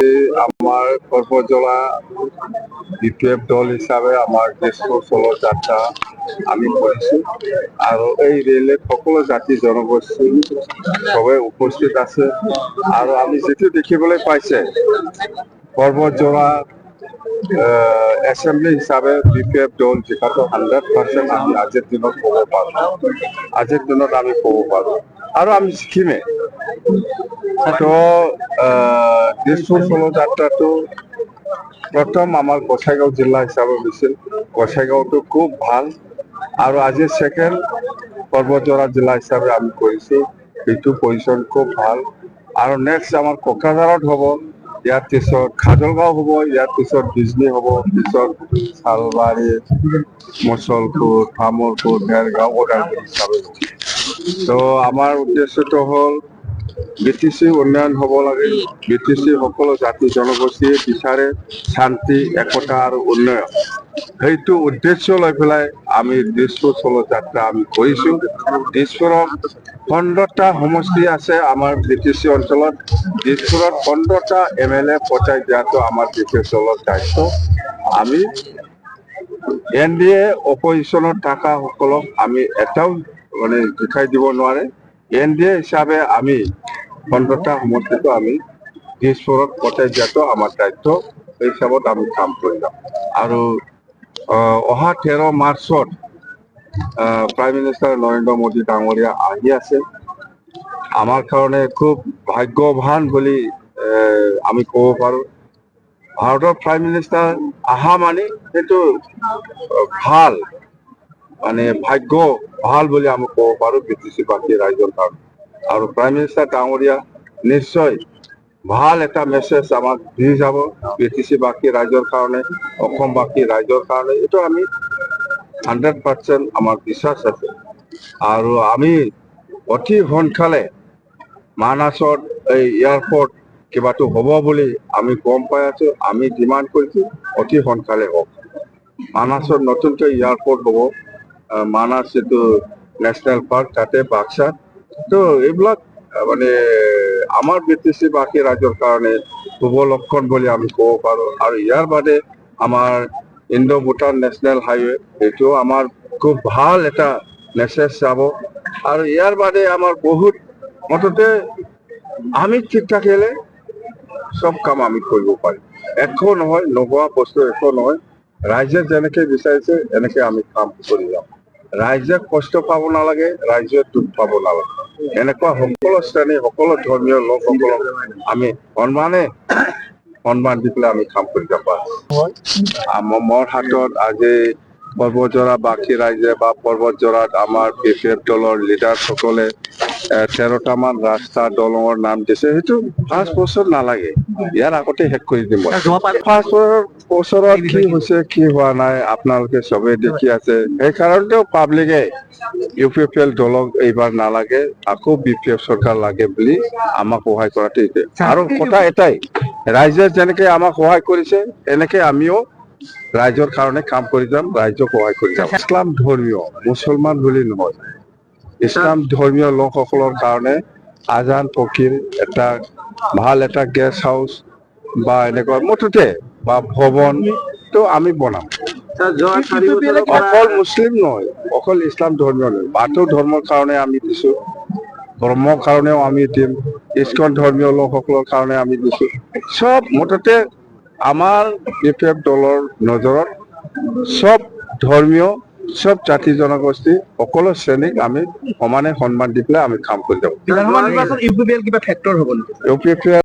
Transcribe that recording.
আমাৰ কৰ্মজোড়া বিপিএফ দল হিসাবে আমাৰ তেজপুৰ চলো যাত্ৰা আমি কৰিছো আৰু এই ৰেলীত সকলো জাতি জনগোষ্ঠী সবে উপস্থিত আছে আৰু আমি যেটো দেখিবলৈ পাইছে কৰ্মজোড়া এসেম্বলি হিসাবে বিপিএফ দল জিকাটো 100% আমি আজিৰ দিনত ক'ব পাৰো আমি ক'ব পাৰো আৰু আমি শিকিমে তো তেজপুৰ চলো যাত্ৰাটো প্ৰথম আমাৰ গোসাইগাঁও জেলা হিসাবে হয়েছিল। গোসাইগাঁওটো খুব ভাল আৰু আজি সেকেন্ড পৰ্বতজোড়া জেলা হিসাবে আমি কৰেছি। এইটো পজিশন খুব ভাল আৰু নেক্সট আমাৰ কোকৰাঝাৰত হব, ইয়াৰ পিছত খাজলগাঁও হব, ইয়াৰ পিছত বিজনী হব, পিছত শালবাড়ি, মুছলপুৰ, তামুলপুৰ, ভেৰগাঁও, ওদালগুৰি হিসাবে। তো আমার উদ্দেশ্যটো হল বিটিসি উন্নয়ন হব লাগে। বিটিসি সকলো জাতি জনগোষ্ঠীয়ে বিচাৰে শান্তি একতা আৰু উন্নয়ন। সেইটো উদ্দেশ্য লৈ পেলাই আমি তেজপুৰ চলো যাত্ৰা আমি কৰিছো। তেজপুৰত 15টা সমষ্টি আছে আমাৰ বিটিসি অঞ্চলত। তেজপুৰত 15টা MLA পচাই দিয়াটো আমাৰ বিটিসি চলৰ দায়িত্ব। আমি NDA অপজিশনত থকা সকলক আমি এটাও মানে দেখাই দিব নোৱাৰে। NDA হিসাবে আমি 15টা সমষ্টিটো আমি তেজপুৰত পচাই দিয়াটো আমাৰ দায়িত্ব। এই হিসাবত আমি কাম কৰি যাম আৰু অহা 13 মাৰ্চত প্ৰাইম মিনিষ্টাৰ নৰেন্দ্ৰ মোদী ডাঙৰীয়া আহি আছে। আমাৰ কাৰণে খুব ভাগ্যৱান বুলি আমি ক'ব পাৰো। ভাৰতৰ প্ৰাইম মিনিষ্টাৰ আহা মানে সেইটো ভাল মানে ভাগ্য ভাল বুলি আমি ক'ব পাৰো বিটিসি বাসী ৰাইজৰ কাৰণে। আৰু প্ৰাইম মিনিষ্টাৰ ডাঙৰীয়া নিশ্চয় ভাল এটা মেছেজ আমাক দি যাব বিটিসি বাসী ৰাইজৰ কাৰণে, অসমবাসী ৰাইজৰ কাৰণে। এইটো আমি 100% আমাৰ বিশ্বাস আছে আৰু আমি অতি সোনকালে মানাসত এই এয়াৰপোৰ্ট কিবাটো হ'ব বুলি আমি গম পাই আছো। আমি ডিমান্ড কৰিছো অতি সোনকালে হওক। মানাসত নতুনকৈ এয়াৰপোৰ্ট হ'ব, মানাস যেটো ন্যাশনাল পাৰ্ক তাতে বাক্সাত। তো এইবিলাক মানে আমাৰ বিটিসি বাসী ৰাইজৰ কাৰণে শুভ লক্ষণ বুলি আমি ক'ব পাৰো। আৰু ইয়াৰ বাদে আমাৰ ইণ্ডো ভূটান ন্যাশনাল হাইৱে এইটো আমাৰ খুব ভাল এটা মেছেজ যাব। আৰু ইয়াৰ বাদে আমাৰ বহুত মুঠতে আমি ঠিক থাকিলে সব কাম আমি কৰিব পাৰিম। একো নহয়, নোহোৱা বস্তু একো নহয়। ৰাইজে যেনেকে বিচাৰিছে এনেকে আমি কাম কৰি যাম। ৰাইজে কষ্ট পাব নালাগে, ৰাইজে দুখ পাব নালাগে। এনেকুৱা সকলো শ্ৰেণী সকলো ধৰ্মীয় লোকসকলক আমি সন্মান দি পেলাই আমি কাম কৰি যাব পাৰো। মোৰ হাতত আজি পৰ্বতজোড়া বাসী ৰাইজে বা পৰ্বতজোড়াত আমাৰ বিপিএফ দলৰ লিডাৰ সকলে 13টা মান ৰাস্তা দলঙৰ নাম দিছে। সেইটো 5 বছৰ নালাগে, ইয়াৰ আগতে শেষ কৰি দিম। 5 বছৰত কি হৈছে কি হোৱা নাই আপোনালোকে চবে দেখি আছে। সেইকাৰণেও পাব্লিকে UPPL দলক এইবাৰ নালাগে, আকৌ BPF চৰকাৰ লাগে বুলি আমাক সহায় কৰাটো এইটোৱে। আৰু কথা এটাই, ৰাইজে যেনেকে আমাক সহায় কৰিছে এনেকে আমিও ৰাইজৰ কাৰণে কাম কৰি যাম, ৰাইজক সহায় কৰি যাম। ইছলাম ধৰ্মীয় মুছলমান বুলি নহয়, ইছলাম ধৰ্মীয় লোকসকলৰ কাৰণে আজান ফকিৰ এটা ভাল এটা গেষ্ট হাউচ বা এনেকুৱা মুঠতে বা ভৱন তো আমি বনাম। অকল মুছলিম নহয়, অকল ইছলাম ধৰ্মীয় নহয়, বাথৌ ধৰ্মৰ কাৰণে আমি দিছো, ধৰ্মৰ কাৰণেও আমি দিম, ইস্কন ধৰ্মীয় লোকসকলৰ কাৰণে আমি দিছো। সব মুঠতে আমাৰ BPF দলৰ নজৰত সব ধৰ্মীয় সব জাতি জনগোষ্ঠী সকলো শ্ৰেণীক আমি সমানে সন্মান দি পেলাই আমি কাম কৰি যাব। UPPL কিবা ফেক্টৰ হ'ব নেকি? UPPL